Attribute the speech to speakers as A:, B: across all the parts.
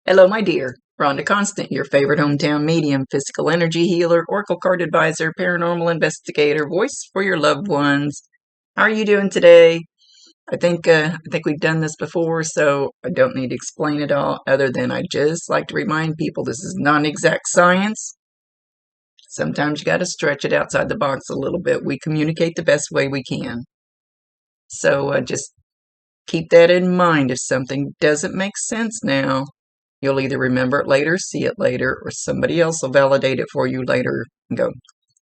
A: Hello, my dear. Rhonda Constant, your favorite hometown medium, physical energy healer, oracle card advisor, paranormal investigator, voice for your loved ones. How are you doing today? I think we've done this before, so I don't need to explain it all. Other than I just like to remind people this is non-exact science. Sometimes you got to stretch it outside the box a little bit. We communicate the best way we can. So just keep that in mind. If something doesn't make sense now, you'll either remember it later, see it later, or somebody else will validate it for you later and go,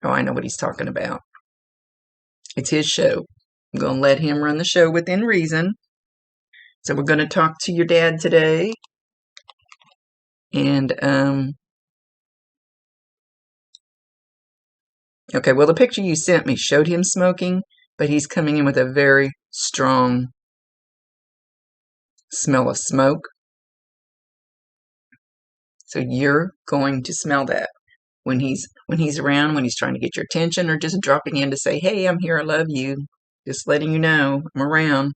A: oh, I know what he's talking about. It's his show. I'm going to let him run the show within reason. So we're going to talk to your dad today. And, okay, well, the picture you sent me showed him smoking, but he's coming in with a very strong smell of smoke. So you're going to smell that when he's around, when he's trying to get your attention, or just dropping in to say, hey, I'm here, I love you, just letting you know I'm around.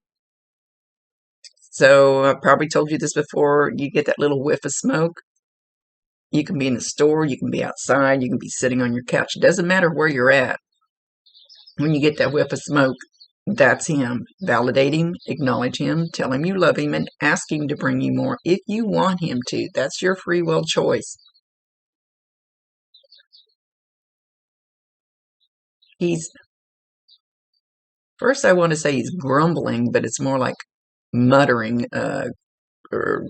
A: So I probably told you this before, you get that little whiff of smoke. You can be in the store, you can be outside, you can be sitting on your couch. It doesn't matter where you're at. When you get that whiff of smoke, that's him. Validate him, acknowledge him, tell him you love him, and ask him to bring you more if you want him to. That's your free will choice. First I want to say he's grumbling, but it's more like muttering, kind of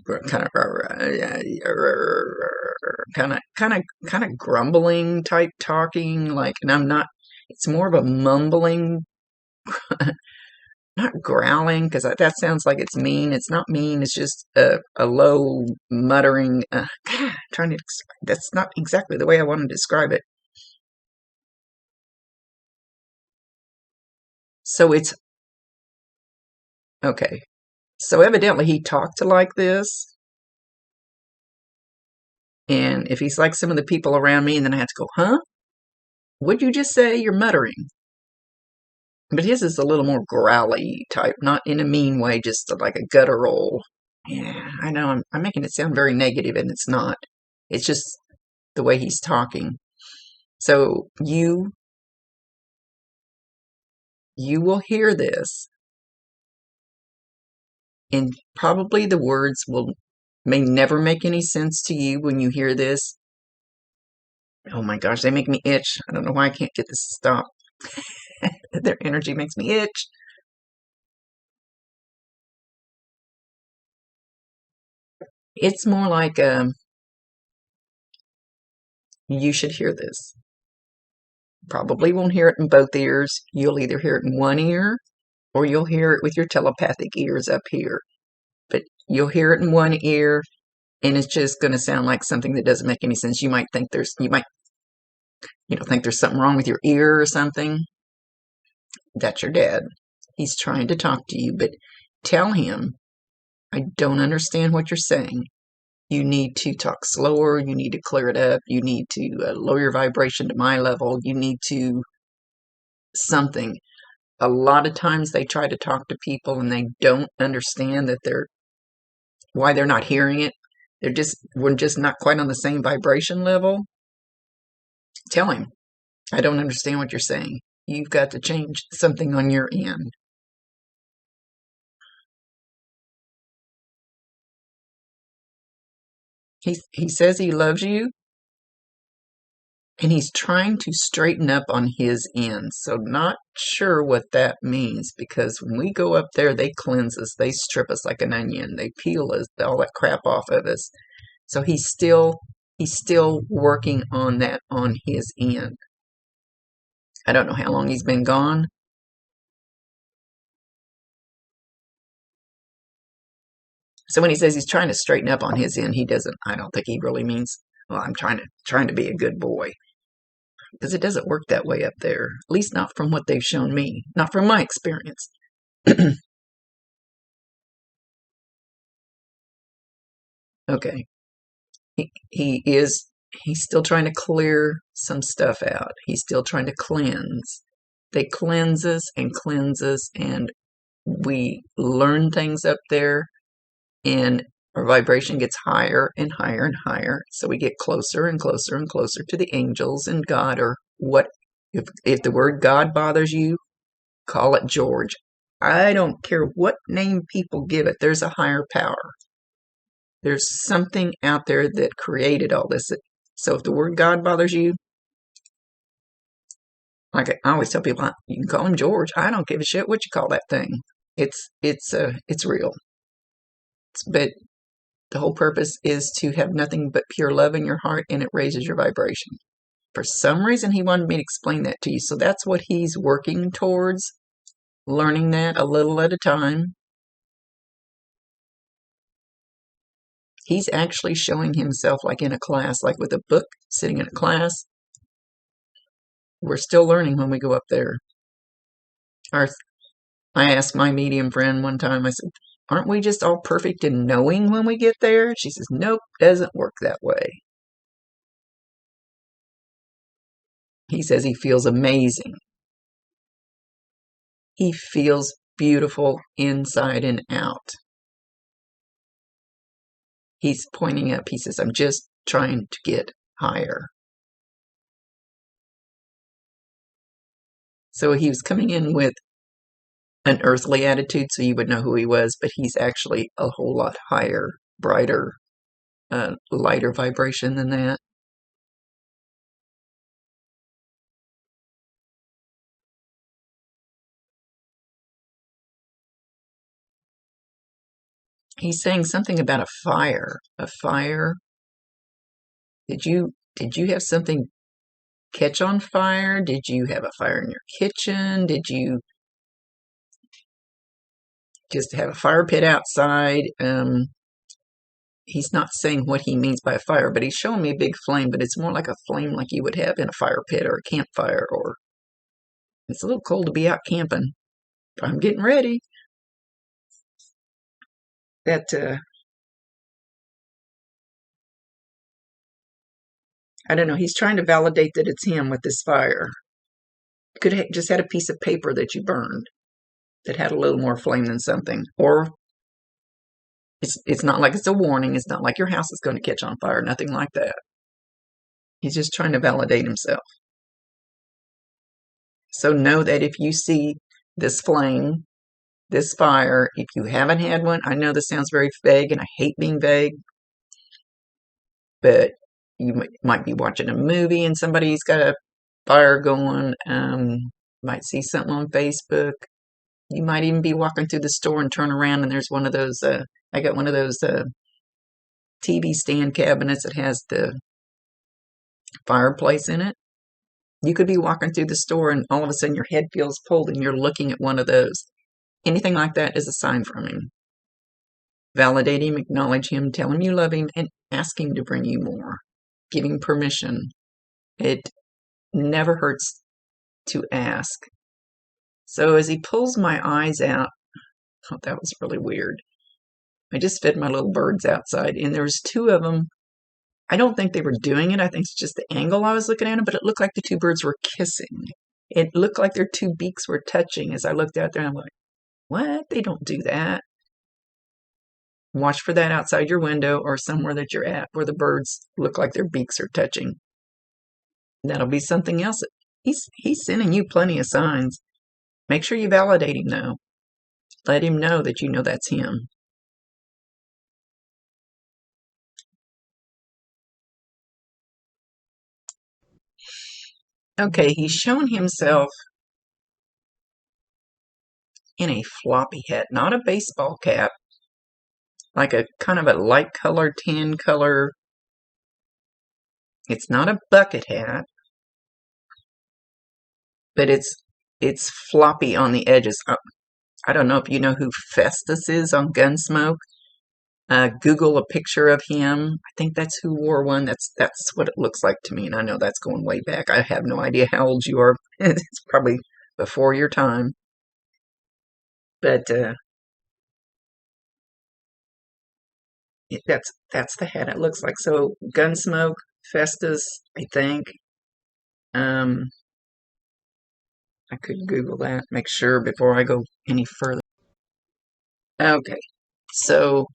A: grumbling type talking, like, and I'm not, it's more of a mumbling, not growling, because that sounds like it's mean. It's not mean, it's just a low muttering, trying to, that's not exactly the way I want to describe it. So it's, okay. So evidently he talked like this. And if he's like some of the people around me, and then I have to go, huh? What'd you just say? You're muttering. But his is a little more growly type, not in a mean way, just like a guttural. Yeah, I know I'm making it sound very negative, and it's not. It's just the way he's talking. So you will hear this, and probably the words may never make any sense to you when you hear this. Oh my gosh, they make me itch. I don't know why I can't get this to stop. Their energy makes me itch. It's more like you should hear this. Probably won't hear it in both ears. You'll either hear it in one ear or you'll hear it with your telepathic ears up here. But you'll hear it in one ear, and it's just going to sound like something that doesn't make any sense. You might think there's something wrong with your ear or something. That's your dad. He's trying to talk to you, but tell him, I don't understand what you're saying. You need to talk slower. You need to clear it up. You need to lower your vibration to my level. You need to something. A lot of times they try to talk to people and they don't understand that why they're not hearing it. We're just not quite on the same vibration level. Tell him, I don't understand what you're saying. You've got to change something on your end. He says he loves you, and he's trying to straighten up on his end. So not sure what that means, because when we go up there, they cleanse us. They strip us like an onion. They peel us, all that crap off of us. So he's still working on that on his end. I don't know how long he's been gone. So when he says he's trying to straighten up on his end, I don't think he really means, well, I'm trying to be a good boy. Because it doesn't work that way up there. At least not from what they've shown me. Not from my experience. Okay. He's still trying to clear some stuff out. He's still trying to cleanse. They cleanse us, and we learn things up there, and Our vibration gets higher and higher and higher. So we get closer and closer and closer to the angels and God, or what. If the word God bothers you, call it George. I don't care what name people give it. There's a higher power. There's something out there that created all this. So if the word God bothers you, like I always tell people, you can call him George. I don't give a shit what you call that thing. It's real. But the whole purpose is to have nothing but pure love in your heart, and it raises your vibration. For some reason, he wanted me to explain that to you. So that's what he's working towards, learning that a little at a time. He's actually showing himself like in a class, like with a book, sitting in a class. We're still learning when we go up there. I asked my medium friend one time, I said, aren't we just all perfect in knowing when we get there? She says, nope, doesn't work that way. He says he feels amazing. He feels beautiful inside and out. He's pointing up. He says, I'm just trying to get higher. So he was coming in with an earthly attitude, so you would know who he was, but he's actually a whole lot higher, brighter, lighter vibration than that. He's saying something about a fire. A fire. Did you have something catch on fire? Did you have a fire in your kitchen? Did you just have a fire pit outside? He's not saying what he means by a fire, but he's showing me a big flame, but it's more like a flame like you would have in a fire pit or a campfire, or it's a little cold to be out camping. But I'm getting ready. I don't know, he's trying to validate that it's him with this fire. Could have just had a piece of paper that you burned that had a little more flame than something. Or it's not like it's a warning. It's not like your house is going to catch on fire. Nothing like that. He's just trying to validate himself. So know that if you see this flame, this fire, if you haven't had one, I know this sounds very vague, and I hate being vague, but you might be watching a movie and somebody's got a fire going. Might see something on Facebook. You might even be walking through the store and turn around and there's one of those, I got one of those TV stand cabinets that has the fireplace in it. You could be walking through the store and all of a sudden your head feels pulled and you're looking at one of those. Anything like that is a sign from him. Validate him, acknowledge him, tell him you love him, and ask him to bring you more. Give him permission. It never hurts to ask. So as he pulls my eyes out, oh, that was really weird. I just fed my little birds outside, and there was two of them. I don't think they were doing it. I think it's just the angle I was looking at them, but it looked like the two birds were kissing. It looked like their two beaks were touching as I looked out there, and I'm like, what? They don't do that. Watch for that outside your window or somewhere that you're at where the birds look like their beaks are touching. That'll be something else. He's sending you plenty of signs. Make sure you validate him, though. Let him know that you know that's him. Okay, he's shown himself in a floppy hat, not a baseball cap, like a kind of a light color, tan color. It's not a bucket hat, but it's floppy on the edges. I don't know if you know who Festus is on Gunsmoke. Google a picture of him. I think that's who wore one. That's what it looks like to me, and I know that's going way back. I have no idea how old you are. It's probably before your time. But that's the hat it looks like. So Gunsmoke, Festus, I think. I could Google that, make sure before I go any further. Okay, so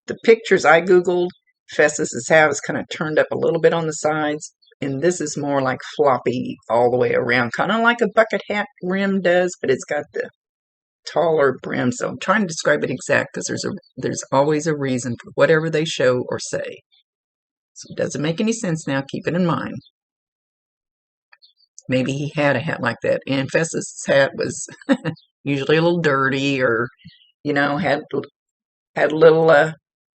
A: The pictures I Googled, Festus's hat is kind of turned up a little bit on the sides, and this is more like floppy all the way around, kind of like a bucket hat rim does, but it's got the taller brim. So I'm trying to describe it exact because there's always a reason for whatever they show or say. So it doesn't make any sense now. Keep it in mind. Maybe he had a hat like that, and Festus's hat was usually a little dirty, or had a little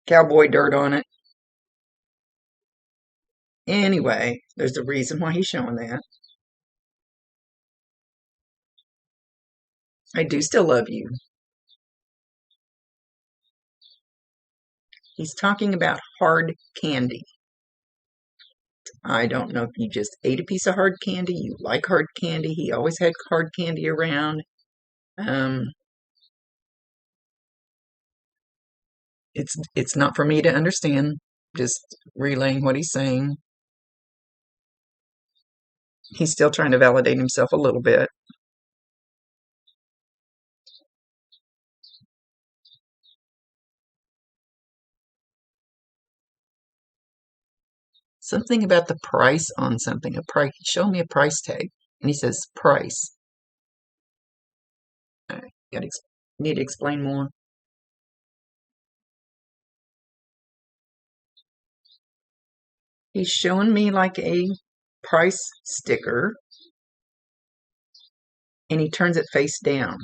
A: cowboy dirt on it. Anyway, there's a reason why he's showing that. I do still love you. He's talking about hard candy. I don't know if you just ate a piece of hard candy, you like hard candy. He always had hard candy around. It's not for me to understand, just relaying what he's saying. He's still trying to validate himself a little bit. Something about the price on something. A price. Show me a price tag, and he says price. Need to explain more. He's showing me like a price sticker, and he turns it face down.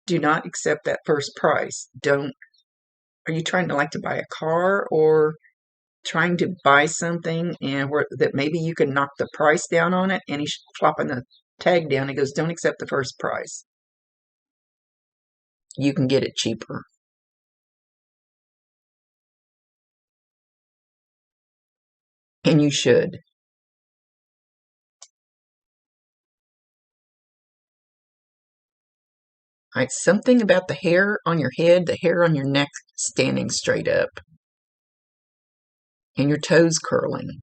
A: Do not accept that first price. Are you trying to buy a car, or trying to buy something and that maybe you can knock the price down on it? And he's flopping the tag down. He goes, don't accept the first price. You can get it cheaper. And you should. All right, something about the hair on your head, the hair on your neck standing straight up, and your toes curling.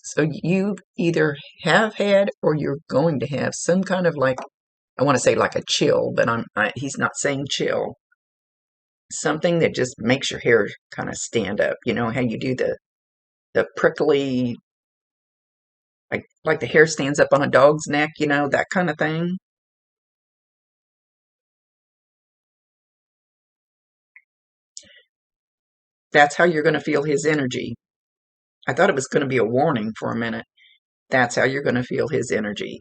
A: So you either have had or you're going to have some kind of I want to say like a chill, but he's not saying chill. Something that just makes your hair kind of stand up. You know how you do the prickly, like the hair stands up on a dog's neck, that kind of thing. That's how you're going to feel his energy. I thought it was going to be a warning for a minute. That's how you're going to feel his energy.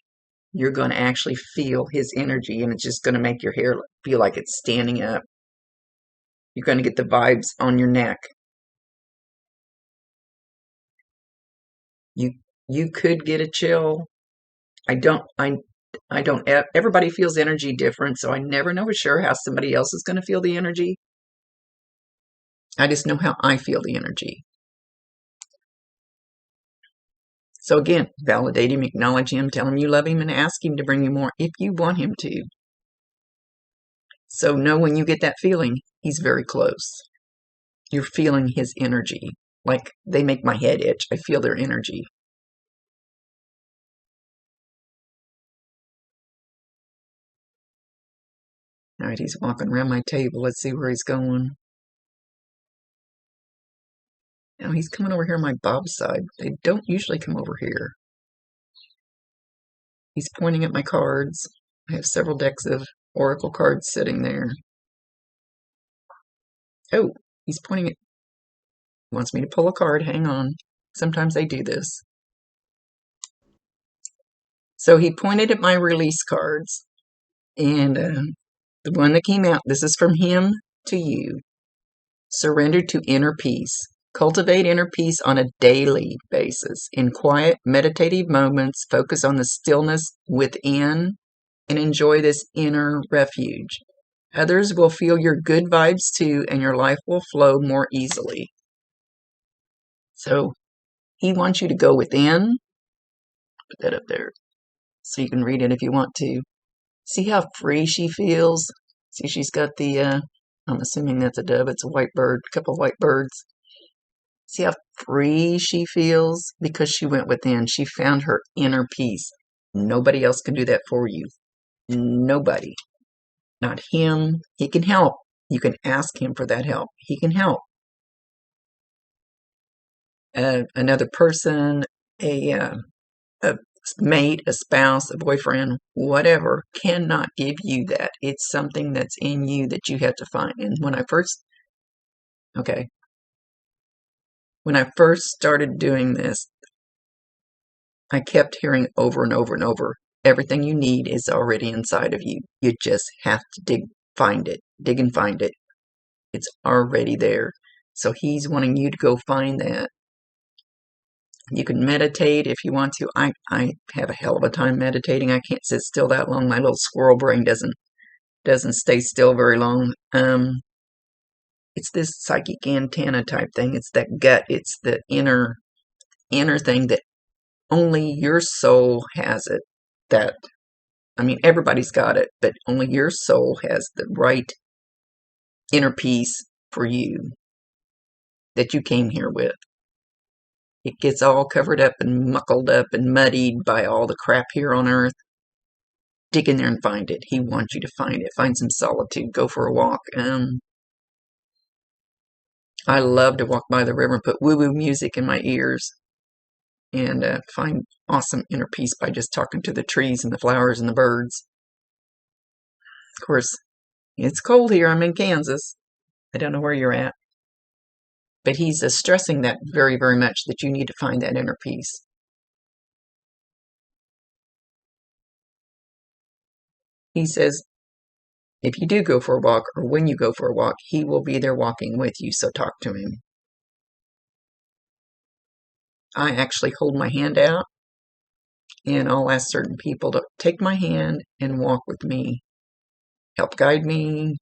A: You're going to actually feel his energy, and it's just going to make your hair feel like it's standing up. You're going to get the vibes on your neck. You could get a chill. I don't. Everybody feels energy different, so I never know for sure how somebody else is going to feel the energy. I just know how I feel the energy. So again, validate him, acknowledge him, tell him you love him, and ask him to bring you more if you want him to. So know when you get that feeling, he's very close. You're feeling his energy. Like, they make my head itch. I feel their energy. All right, he's walking around my table. Let's see where he's going. Now he's coming over here on my Bob's side. They don't usually come over here. He's pointing at my cards. I have several decks of oracle cards sitting there. Oh, he's pointing at... He wants me to pull a card. Hang on. Sometimes they do this. So he pointed at my release cards. And the one that came out, this is from him to you. Surrender to inner peace. Cultivate inner peace on a daily basis. In quiet, meditative moments, focus on the stillness within and enjoy this inner refuge. Others will feel your good vibes too, and your life will flow more easily. So he wants you to go within. Put that up there so you can read it if you want to. See how free she feels? See, she's got I'm assuming that's a dove. It's a white bird, a couple of white birds. See how free she feels? Because she went within. She found her inner peace. Nobody else can do that for you. Nobody. not him. He can help. You can ask him for that help. He can help. Another person, a mate, a spouse, a boyfriend, whatever, cannot give you that. It's something that's in you that you have to find. And when I first started doing this, I kept hearing over and over and over, everything you need is already inside of you. You just have to dig and find it. It's already there. So he's wanting you to go find that. You can meditate if you want to. I have a hell of a time meditating. I can't sit still that long. My little squirrel brain doesn't stay still very long. It's this psychic antenna type thing. It's that gut. It's the inner thing that only your soul has it. That, I mean, everybody's got it, but only your soul has the right inner peace for you that you came here with. It gets all covered up and muckled up and muddied by all the crap here on earth. Dig in there and find it. He wants you to find it. Find some solitude. Go for a walk. I love to walk by the river and put woo-woo music in my ears and find awesome inner peace by just talking to the trees and the flowers and the birds. Of course, it's cold here. I'm in Kansas. I don't know where you're at. But he's stressing that very, very much, that you need to find that inner peace. He says, if you do go for a walk, or when you go for a walk, he will be there walking with you, so talk to him. I actually hold my hand out, and I'll ask certain people to take my hand and walk with me, help guide me,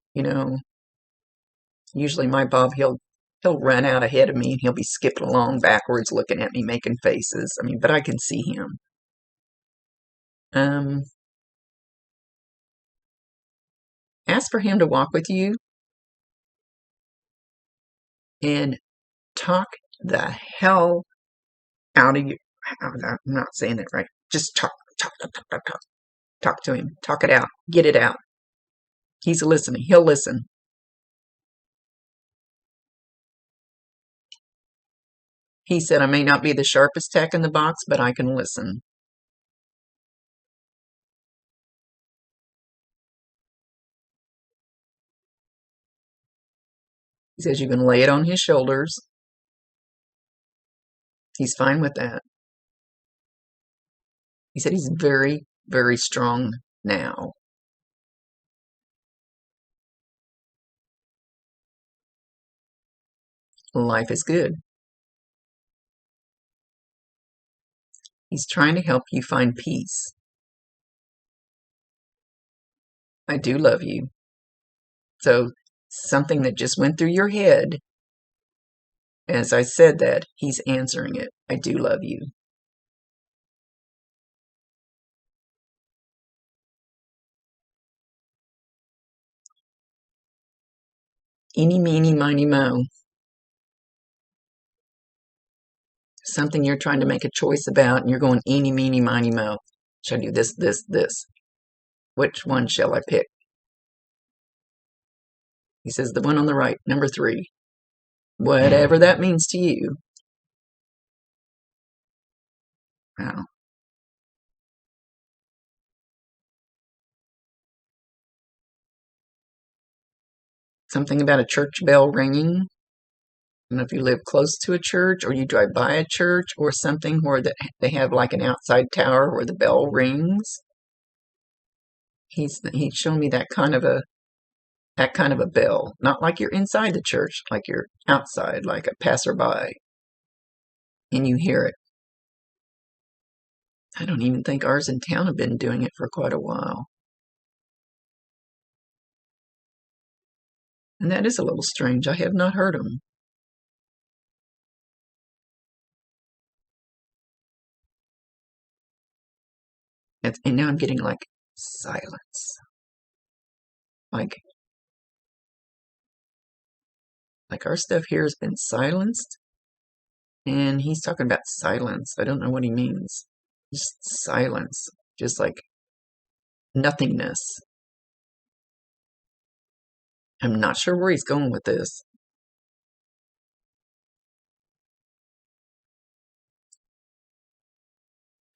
A: Usually my Bob, he'll run out ahead of me and he'll be skipping along backwards looking at me making faces. I mean, but I can see him. Ask for him to walk with you and talk the hell out of you. I'm not saying that right. Just talk to him. Talk it out. Get it out. He's listening. He'll listen. He said, I may not be the sharpest tack in the box, but I can listen. He says you can lay it on his shoulders. He's fine with that. He said he's very, very strong now. Life is good. He's trying to help you find peace. I do love you. So something that just went through your head, as I said that, he's answering it. I do love you. Eeny, meeny, miny, mo. Something you're trying to make a choice about, and you're going eeny, meeny, miny, mo. Shall I do this, this, this? Which one shall I pick? He says the one on the right, number 3. Whatever that means to you. Wow. Something about a church bell ringing. I don't know if you live close to a church or you drive by a church or something where they have like an outside tower where the bell rings. He's shown me that kind of a bell, not like you're inside the church, like you're outside, like a passerby, and you hear it. I don't even think ours in town have been doing it for quite a while. And that is a little strange. I have not heard them. And now I'm getting like silence. Like our stuff here has been silenced. And he's talking about silence. I don't know what he means. Just silence. Just like nothingness. I'm not sure where he's going with this.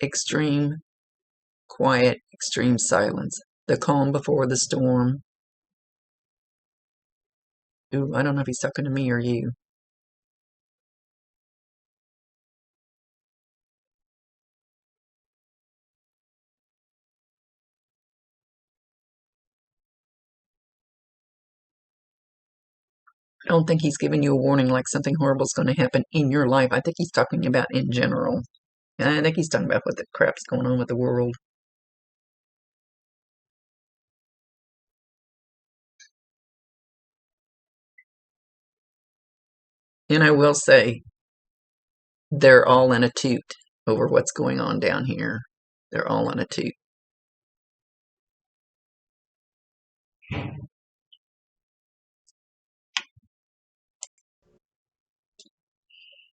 A: Extreme quiet, extreme silence. The calm before the storm. Ooh, I don't know if he's talking to me or you. I don't think he's giving you a warning like something horrible is going to happen in your life. I think he's talking about in general. And I think he's talking about what the crap's going on with the world. And I will say, they're all in a toot over what's going on down here. They're all in a toot.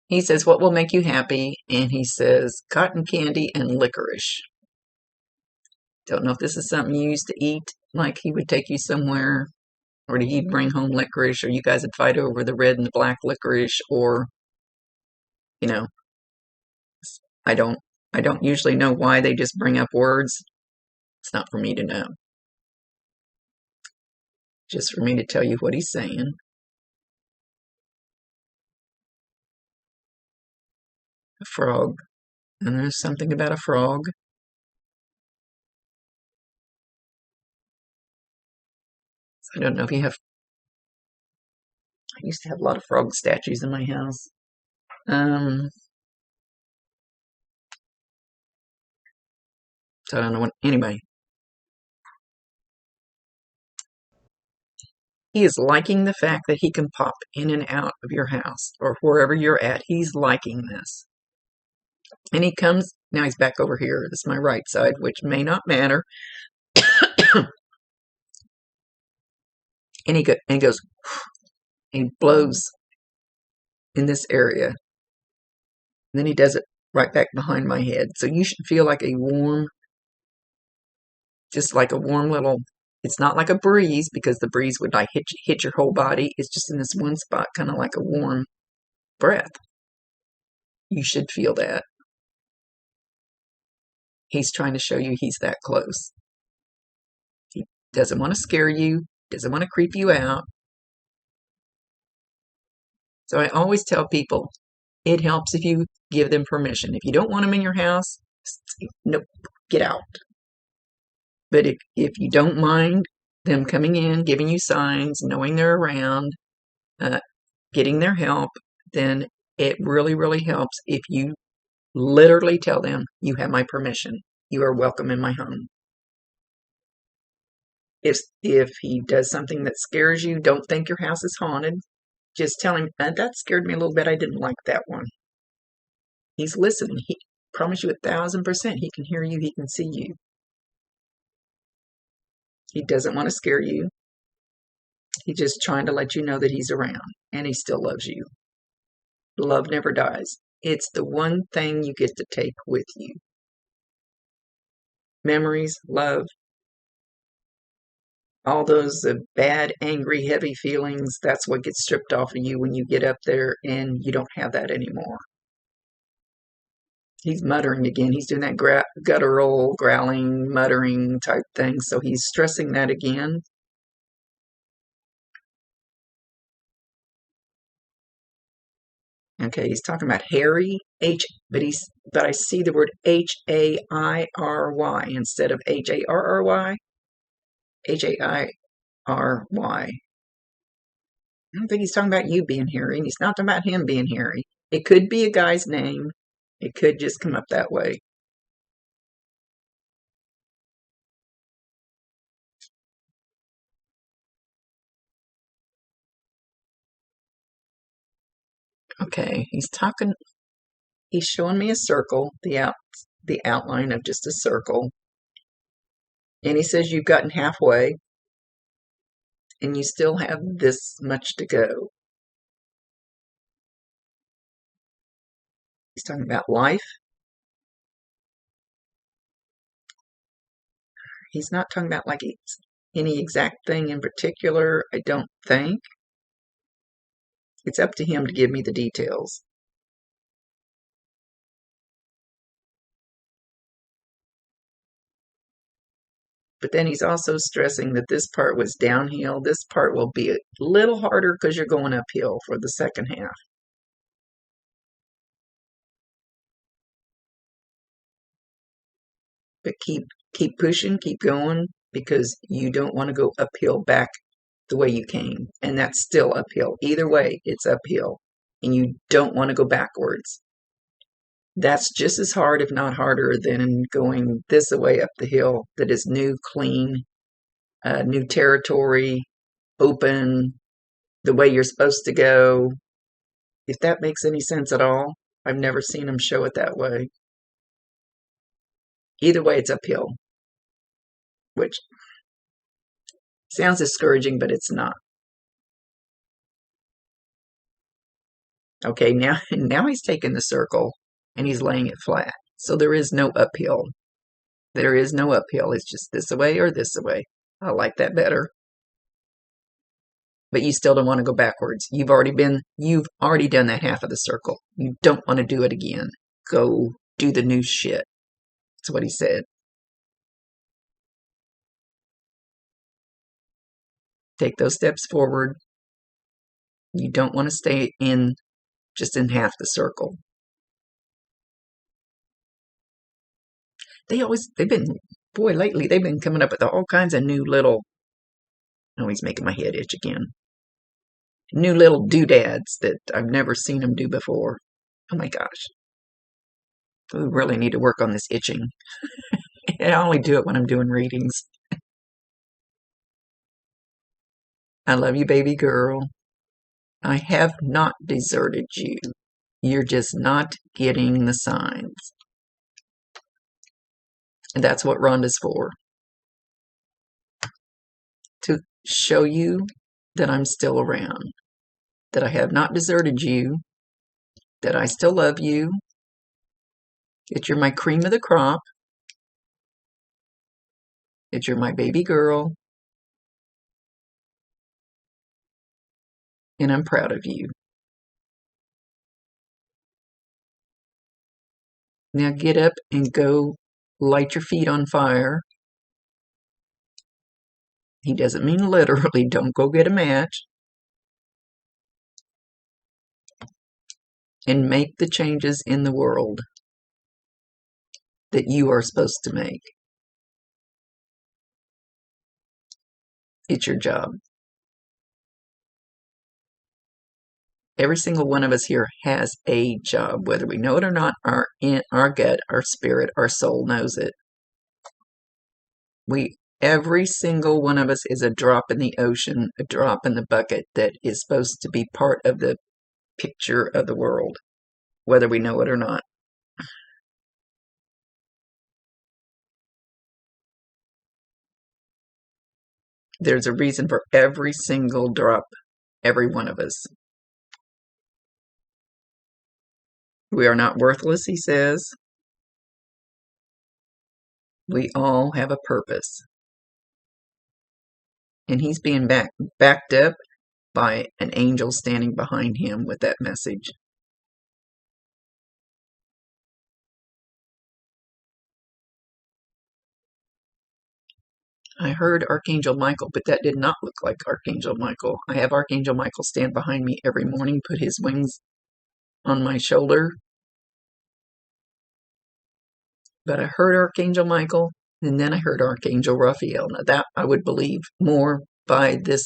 A: He says, what will make you happy? And he says, cotton candy and licorice. Don't know if this is something you used to eat, like he would take you somewhere, or did he bring home licorice, or you guys would fight over the red and the black licorice, or, you know, I don't I don't usually know why they just bring up words. It's not for me to know. Just for me to tell you what he's saying. A frog. And there's something about a frog. I don't know if you have. I used to have a lot of frog statues in my house. So I don't know what. Anyway, he is liking the fact that he can pop in and out of your house or wherever you're at. He's liking this. And he comes, now he's back over here. This is my right side, which may not matter. And he goes, and he blows in this area. And then he does it right back behind my head. So you should feel like a warm, just like a warm little, it's not like a breeze because the breeze would like hit your whole body. It's just in this one spot, kind of like a warm breath. You should feel that. He's trying to show you he's that close. He doesn't want to scare you, doesn't want to creep you out. So I always tell people, it helps if you give them permission. If you don't want them in your house, nope, get out. But if you don't mind them coming in, giving you signs, knowing they're around, getting their help, then it really, really helps if you literally tell them, you have my permission. You are welcome in my home. If he does something that scares you, don't think your house is haunted. Just tell him, that scared me a little bit. I didn't like that one. He's listening. He promise you 1,000% he can hear you. He can see you. He doesn't want to scare you. He's just trying to let you know that he's around and he still loves you. Love never dies. It's the one thing you get to take with you. Memories, love, all those bad, angry, heavy feelings, that's what gets stripped off of you when you get up there and you don't have that anymore. He's muttering again. He's doing that guttural, growling, muttering type thing. So he's stressing that again. Okay, he's talking about Harry, but I see the word H-A-I-R-Y instead of H-A-R-R-Y. H-A-I-R-Y. I don't think he's talking about you being Harry, and he's not talking about him being Harry. It could be a guy's name. It could just come up that way. Okay, he's showing me a circle, the outline of just a circle. And he says you've gotten halfway and you still have this much to go. He's talking about life. He's not talking about like any exact thing in particular, I don't think. It's up to him to give me the details. But then he's also stressing that this part was downhill. This part will be a little harder because you're going uphill for the second half. But keep pushing, keep going, because you don't want to go uphill back the way you came. And that's still uphill. Either way, it's uphill. And you don't want to go backwards. That's just as hard, if not harder, than going this way up the hill that is new, clean, new territory, open, the way you're supposed to go. If that makes any sense at all, I've never seen him show it that way. Either way, it's uphill, which sounds discouraging, but it's not. Okay, now he's taking the circle and he's laying it flat. So there is no uphill. There is no uphill. It's just this way or this way. I like that better. But you still don't want to go backwards. You've already done that half of the circle. You don't want to do it again. Go do the new shit. That's what he said. Take those steps forward. You don't want to stay just in half the circle. Lately they've been coming up with all kinds of new little, oh, he's making my head itch again. New little doodads that I've never seen them do before. Oh my gosh. We really need to work on this itching. I only do it when I'm doing readings. I love you, baby girl. I have not deserted you. You're just not getting the signs. And that's what Rhonda's for. To show you that I'm still around. That I have not deserted you. That I still love you. That you're my cream of the crop. That you're my baby girl. And I'm proud of you. Now get up and go light your feet on fire. He doesn't mean literally, don't go get a match. And make the changes in the world that you are supposed to make. It's your job. Every single one of us here has a job, whether we know it or not. Our gut, our spirit, our soul knows it. Every single one of us is a drop in the ocean, a drop in the bucket that is supposed to be part of the picture of the world, whether we know it or not. There's a reason for every single drop, every one of us. We are not worthless, he says. We all have a purpose. And he's being backed up by an angel standing behind him with that message. I heard Archangel Michael, but that did not look like Archangel Michael. I have Archangel Michael stand behind me every morning, put his wings on my shoulder. But I heard Archangel Michael, and then I heard Archangel Raphael. Now that I would believe more by the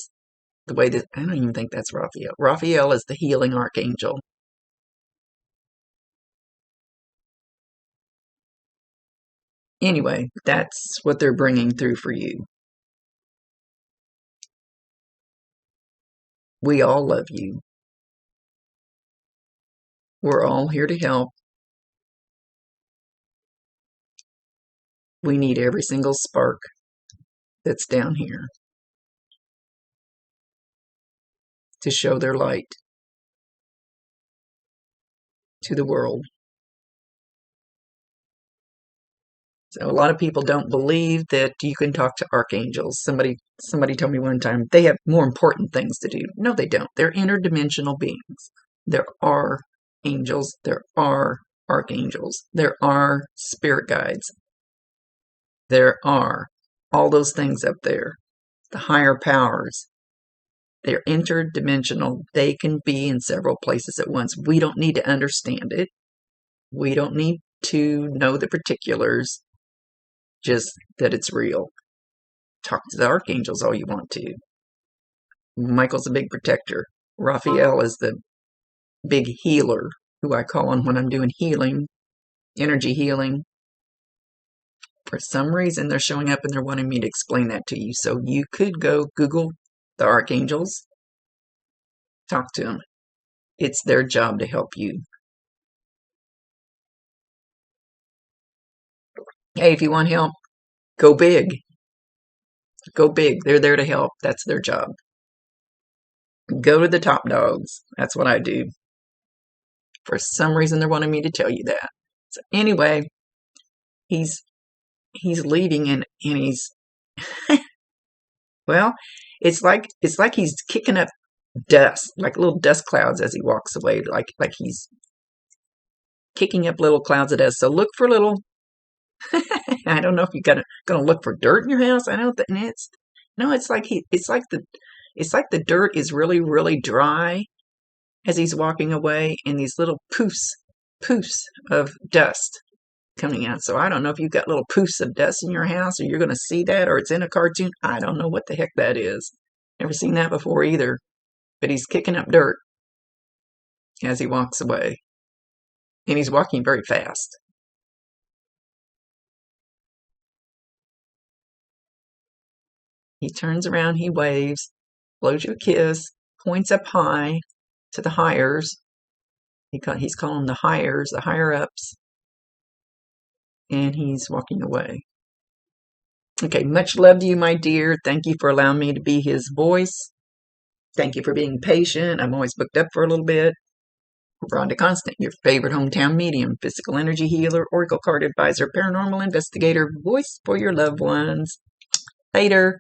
A: way that, I don't even think that's Raphael. Raphael is the healing archangel. Anyway, that's what they're bringing through for you. We all love you. We're all here to help. We need every single spark that's down here to show their light to the world. So a lot of people don't believe that you can talk to archangels. Somebody told me one time they have more important things to do. No, they don't. They're interdimensional beings. There are angels. There are archangels. There are spirit guides. There are all those things up there. The higher powers. They're interdimensional. They can be in several places at once. We don't need to understand it. We don't need to know the particulars. Just that it's real. Talk to the archangels all you want to. Michael's a big protector. Raphael is the big healer, who I call on when I'm doing healing, energy healing. For some reason, they're showing up and they're wanting me to explain that to you. So you could go Google the archangels, talk to them. It's their job to help you. Hey, if you want help, go big. Go big. They're there to help. That's their job. Go to the top dogs. That's what I do. For some reason, they're wanting me to tell you that. So anyway, he's leaving and he's well, it's like he's kicking up dust, like little dust clouds as he walks away, like he's kicking up little clouds of dust. So look for little. I don't know if you're gonna look for dirt in your house. I don't think it's no. It's like the dirt is really really dry as he's walking away, and these little poofs of dust coming out. So I don't know if you've got little poofs of dust in your house, or you're going to see that, or it's in a cartoon. I don't know what the heck that is. Never seen that before either. But he's kicking up dirt as he walks away, and he's walking very fast. He turns around, he waves, blows you a kiss, points up high to the higher-ups, he's calling them the higher-ups, and he's walking away. Okay, much love to you, my dear. Thank you for allowing me to be his voice. Thank you for being patient. I'm always booked up for a little bit. Rhonda Constant, your favorite hometown medium, physical energy healer, oracle card advisor, paranormal investigator, voice for your loved ones. Later.